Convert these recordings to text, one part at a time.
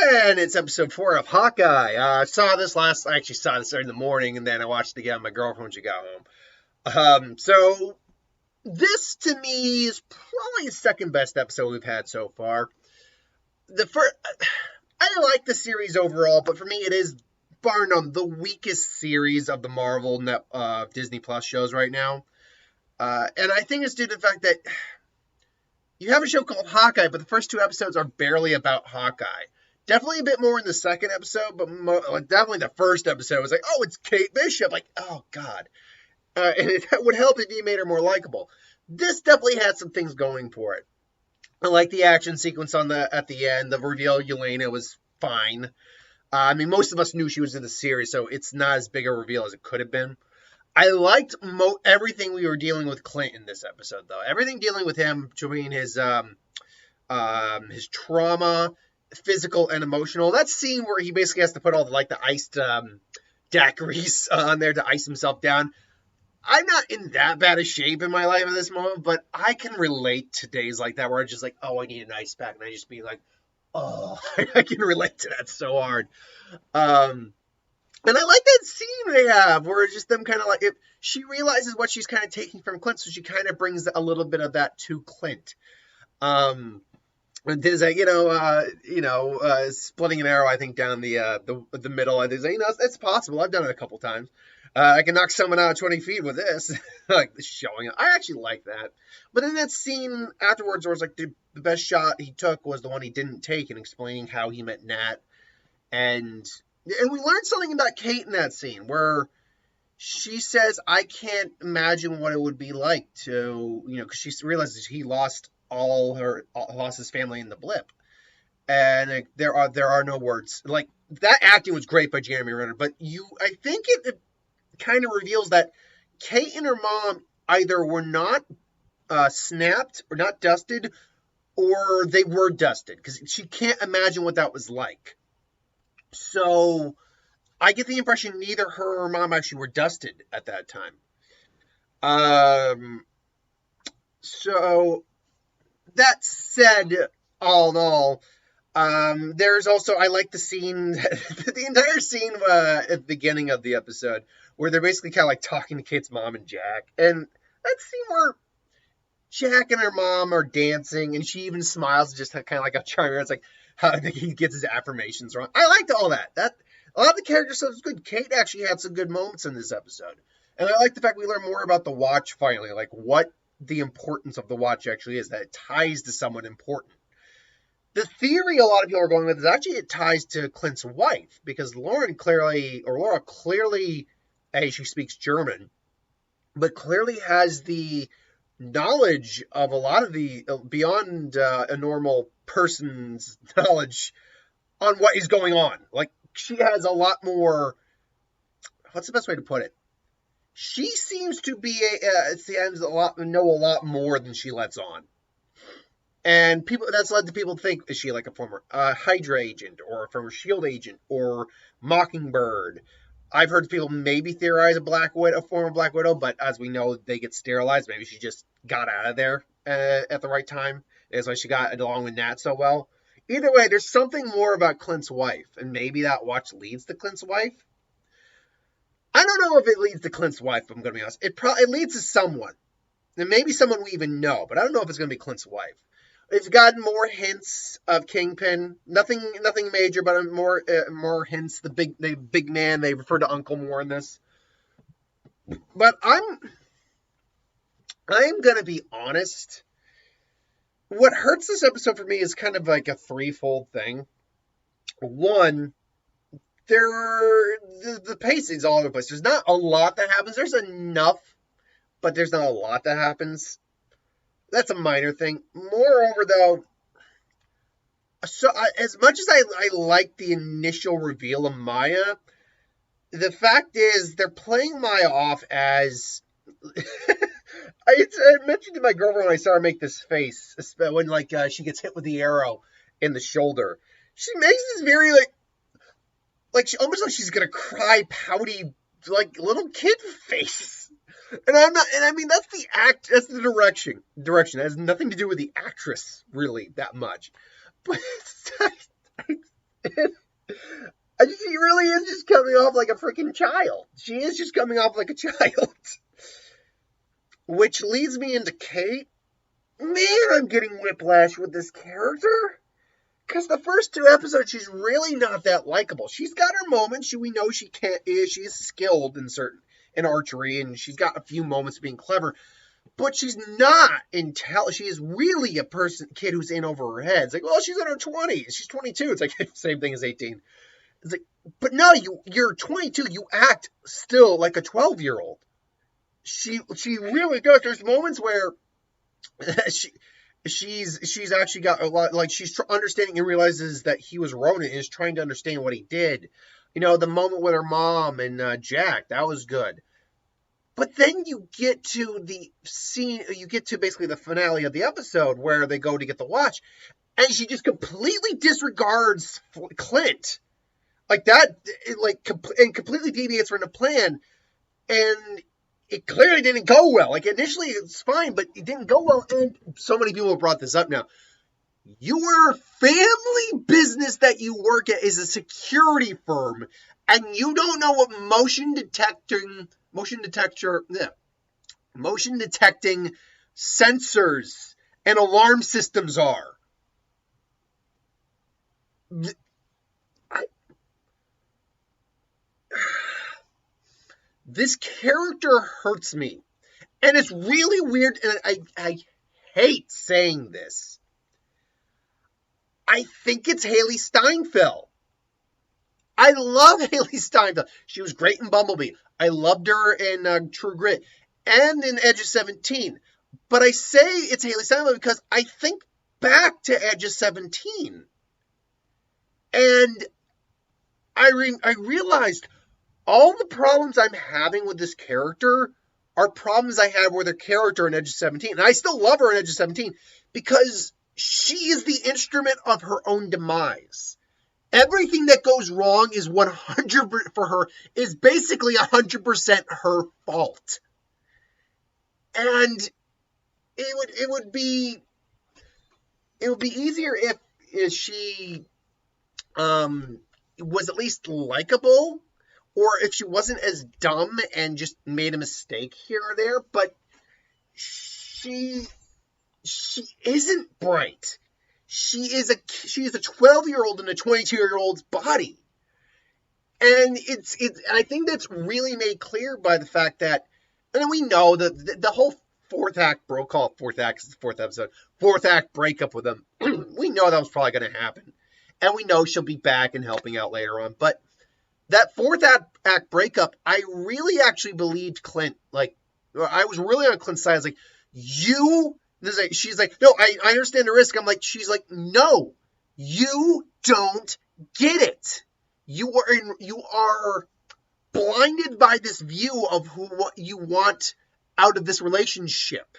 And it's episode 4 of Hawkeye. I actually saw this in the morning, and then I watched it again with my girlfriend when she got home. So this to me is probably the second best episode we've had so far. The first, I like the series overall, but for me it is bar none the weakest series of the Marvel Disney Plus shows right now. And I think it's due to the fact that you have a show called Hawkeye, but the first 2 episodes are barely about Hawkeye. Definitely a bit more in the second episode, but definitely the first episode was like, oh, it's Kate Bishop. Like, oh, God. And it would help if you made her more likable. This definitely had some things going for it. I like the action sequence at the end. The reveal of Yelena was fine. Most of us knew she was in the series, so it's not as big a reveal as it could have been. I liked everything we were dealing with Clint in this episode, though. Everything dealing with him between his trauma, physical and emotional. That scene where he basically has to put all the iced daiquiris on there to ice himself down. I'm not in that bad a shape in my life at this moment, but I can relate to days like that where I'm just like, oh, I need an ice pack, and I just be like, oh, I can relate to that so hard. And I like that scene they have where it's just them kind of if she realizes what she's kind of taking from Clint, so she kind of brings a little bit of that to Clint. There's splitting an arrow, I think, down the middle. And there's it's possible. I've done it a couple times. I can knock someone out 20 feet with this. Like, showing it. I actually like that. But in that scene afterwards, where it's like the best shot he took was the one he didn't take, and explaining how he met Nat. And we learned something about Kate in that scene, where she says, I can't imagine what it would be like to, because she realizes he lost his family in the blip. And there are no words. Like, that acting was great by Jeremy Renner, but I think it kind of reveals that Kate and her mom either were not snapped or not dusted, or they were dusted, because she can't imagine what that was like. So I get the impression neither her or her mom actually were dusted at that time. So that said, all in all, there's also, I like the scene, the entire scene at the beginning of the episode, where they're basically kind of talking to Kate's mom and Jack. And that scene where Jack and her mom are dancing, and she even smiles, just kind of like a charmer. It's like how he gets his affirmations wrong. I liked all that. A lot of the character stuff was good. Kate actually had some good moments in this episode. And I like the fact we learn more about the Watch finally, like what the importance of the Watch actually is, that it ties to someone important. The theory a lot of people are going with is actually it ties to Clint's wife, because Laura clearly, she speaks German, but clearly has the knowledge of a lot of the, beyond a normal person's knowledge on what is going on. Like, she has a lot more, what's the best way to put it? She seems to be know a lot more than she lets on. And that's led to people to think, is she like a former Hydra agent, or a former S.H.I.E.L.D. agent, or Mockingbird? I've heard people maybe theorize a former Black Widow, but as we know, they get sterilized. Maybe she just got out of there at the right time. That's why she got along with Nat so well. Either way, there's something more about Clint's wife, and maybe that Watch leads to Clint's wife. I don't know if it leads to Clint's wife, if I'm going to be honest. It leads to someone. And maybe someone we even know, but I don't know if it's going to be Clint's wife. It's gotten more hints of Kingpin. Nothing major, but more hints. The big man. They refer to Uncle more in this. But I'm gonna be honest. What hurts this episode for me is kind of like a threefold thing. One, the pacing's all over the place. There's not a lot that happens. There's enough, but there's not a lot that happens. That's a minor thing. Moreover, though, as much as I like the initial reveal of Maya, the fact is they're playing Maya off as... I mentioned to my girlfriend when I saw her make this face, when she gets hit with the arrow in the shoulder. She makes this very she almost like she's gonna cry, pouty, little kid face. And I'm not, and I mean, that's the direction. It has nothing to do with the actress, really, that much. But coming off like a freaking child. She is just coming off like a child. Which leads me into Kate. Man, I'm getting whiplash with this character. Because the first 2 episodes, she's really not that likable. She's got her moments. We know she's skilled in archery, and she's got a few moments of being clever. But she's not she is really a kid who's in over her head. It's like, well, she's in her 20s. She's 22. It's like, same thing as 18. It's like, but no, you're 22. You act still like a 12-year-old. She really does. There's moments where she's actually got a lot, like she's understanding and realizes that he was Ronin and is trying to understand what he did. The moment with her mom and Jack, that was good. But then you get to the scene, you get to basically the finale of the episode where they go to get the watch, and she just completely disregards Clint. Like that, and completely deviates from the plan, and it clearly didn't go well. Like, initially it's fine, but it didn't go well, and so many people have brought this up now. Your family business that you work at is a security firm, and you don't know what motion detecting sensors and alarm systems are. This character hurts me. And it's really weird, and I hate saying this. I think it's Haley Steinfeld. I love Haley Steinfeld. She was great in Bumblebee. I loved her in True Grit and in Edge of 17. But I say it's Haley Steinfeld because I think back to Edge of 17. And I realized all the problems I'm having with this character are problems I had with her character in Edge of 17. And I still love her in Edge of 17 because she is the instrument of her own demise. Everything that goes wrong is 100% for her, is basically 100% her fault. And it would be easier if she was at least likable, or if she wasn't as dumb and just made a mistake here or there. But she isn't bright. She is a 12-year-old in a 22-year-old's body. And I think that's really made clear by the fact that, and we know that the whole fourth act breakup with him, we know that was probably going to happen. And we know she'll be back and helping out later on. But that fourth act breakup, I really actually believed Clint. Like, I was really on Clint's side. I was like, she's like, no, I understand the risk. She's like, no, you don't get it. You are blinded by this view of what you want out of this relationship.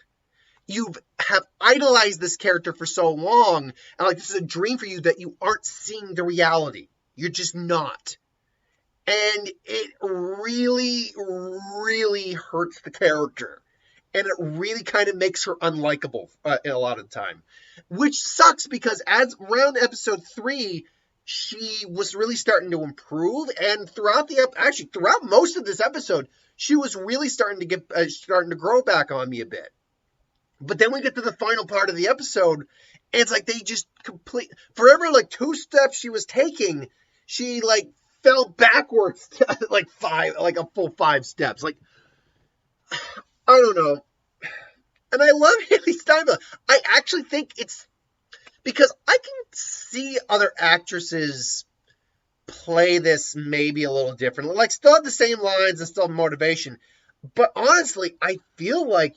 You have idolized this character for so long, and this is a dream for you, that you aren't seeing the reality. You're just not. And it really, really hurts the character. And it really kind of makes her unlikable a lot of the time. Which sucks because around episode 3, she was really starting to improve. And throughout most of this episode, she was really starting to grow back on me a bit. But then we get to the final part of the episode, and it's like they just for every 2 steps she was taking, she fell backwards to a full 5 steps. I don't know. And I love Haley Steinfeld. I actually think it's because I can see other actresses play this maybe a little differently. Still have the same lines and still have motivation. But honestly, I feel like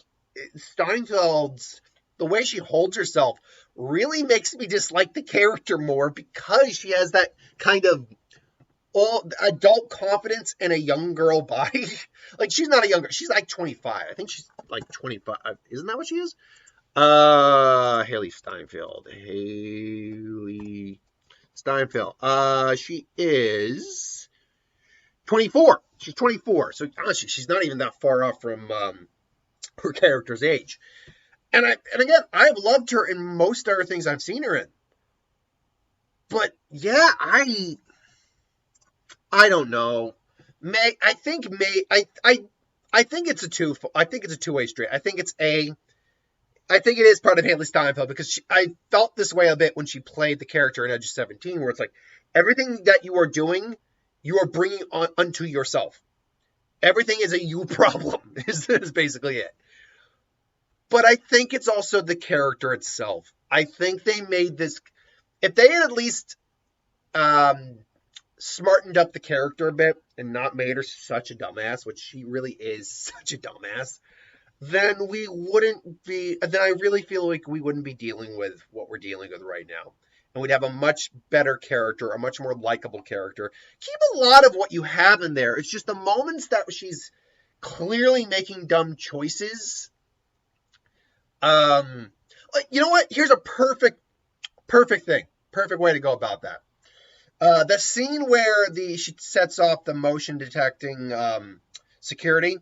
Steinfeld's, the way she holds herself, really makes me dislike the character more because she has that kind of adult confidence in a young girl body. She's not a young girl. She's 25. I think she's 25. Isn't that what she is? Haley Steinfeld. She is 24. She's 24. So honestly, she's not even that far off from her character's age. And again, I've loved her in most other things I've seen her in. But yeah, I don't know. May I think May I think it's a two-way street. I think it is part of Haley Steinfeld because I felt this way a bit when she played the character in Edge of 17, where it's like everything that you are doing, you are bringing on unto yourself. Everything is a you problem, is basically it. But I think it's also the character itself. I think they made this. If they had at least smartened up the character a bit and not made her such a dumbass, which she really is such a dumbass, then I really feel like we wouldn't be dealing with what we're dealing with right now. And we'd have a much better character, a much more likable character. Keep a lot of what you have in there. It's just the moments that she's clearly making dumb choices. You know what? Here's a perfect thing. Perfect way to go about that. The scene where she sets off the motion detecting security.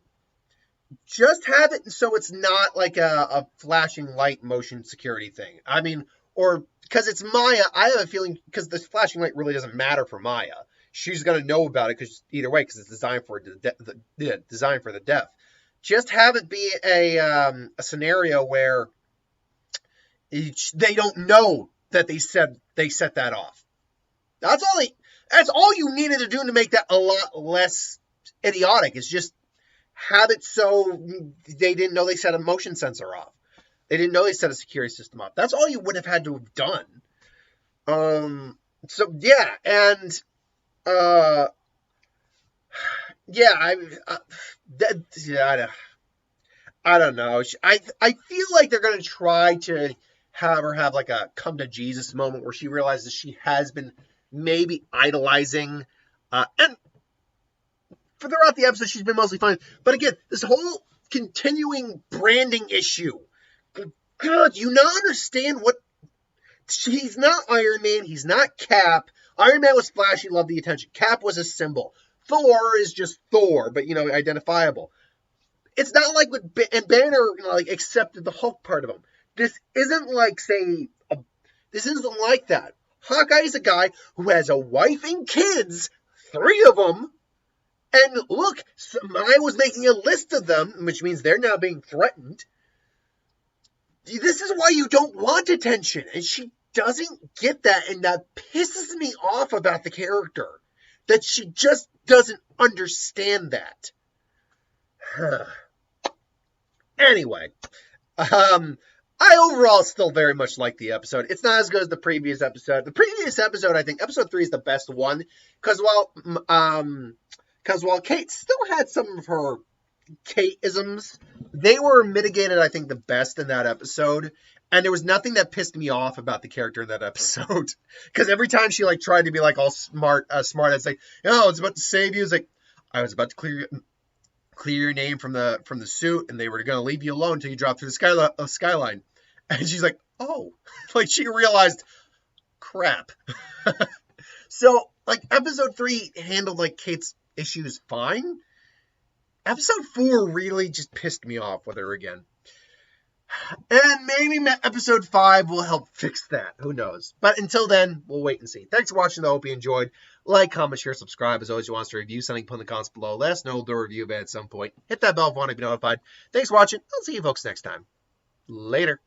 Just have it so it's not like a flashing light motion security thing. I mean, or because it's Maya, I have a feeling because the flashing light really doesn't matter for Maya. She's gonna know about it because either way, because it's designed for the deaf. Just have it be a scenario where they don't know that they set that off. That's all you needed to do to make that a lot less idiotic. Is just have it so they didn't know they set a motion sensor off. They didn't know they set a security system off. That's all you would have had to have done. So yeah, and yeah, I don't know. I feel like they're gonna try to have her have like a come to Jesus moment where she realizes she has been maybe idolizing, and throughout the episode she's been mostly fine. But again, this whole continuing branding issue. God, you not understand what? He's not Iron Man. He's not Cap. Iron Man was flashy, loved the attention. Cap was a symbol. Thor is just Thor, but identifiable. It's not like and Banner accepted the Hulk part of him. This isn't like this isn't like that. Hawkeye is a guy who has a wife and kids, 3 of them. And look, I was making a list of them, which means they're now being threatened. This is why you don't want attention. And she doesn't get that. And that pisses me off about the character. That she just doesn't understand that. Anyway. I overall still very much like the episode. It's not as good as the previous episode. The previous episode, I think, episode 3 is the best one. Because while Kate still had some of her Kate-isms, they were mitigated, I think, the best in that episode. And there was nothing that pissed me off about the character in that episode. Because every time she tried to be all smart, it's like, oh, it's about to save you. It's like, I was about to clear your name from the suit, and they were going to leave you alone until you dropped through the skyline. And she's like, oh, she realized, crap. So, episode 3 handled Kate's issues fine. Episode 4 really just pissed me off with her again. And maybe episode 5 will help fix that. Who knows? But until then, we'll wait and see. Thanks for watching, though. Hope you enjoyed. Like, comment, share, subscribe. As always, you want us to review something, put in the comments below. Let us know. We'll do a review of it at some point. Hit that bell if you want to be notified. Thanks for watching. I'll see you folks next time. Later.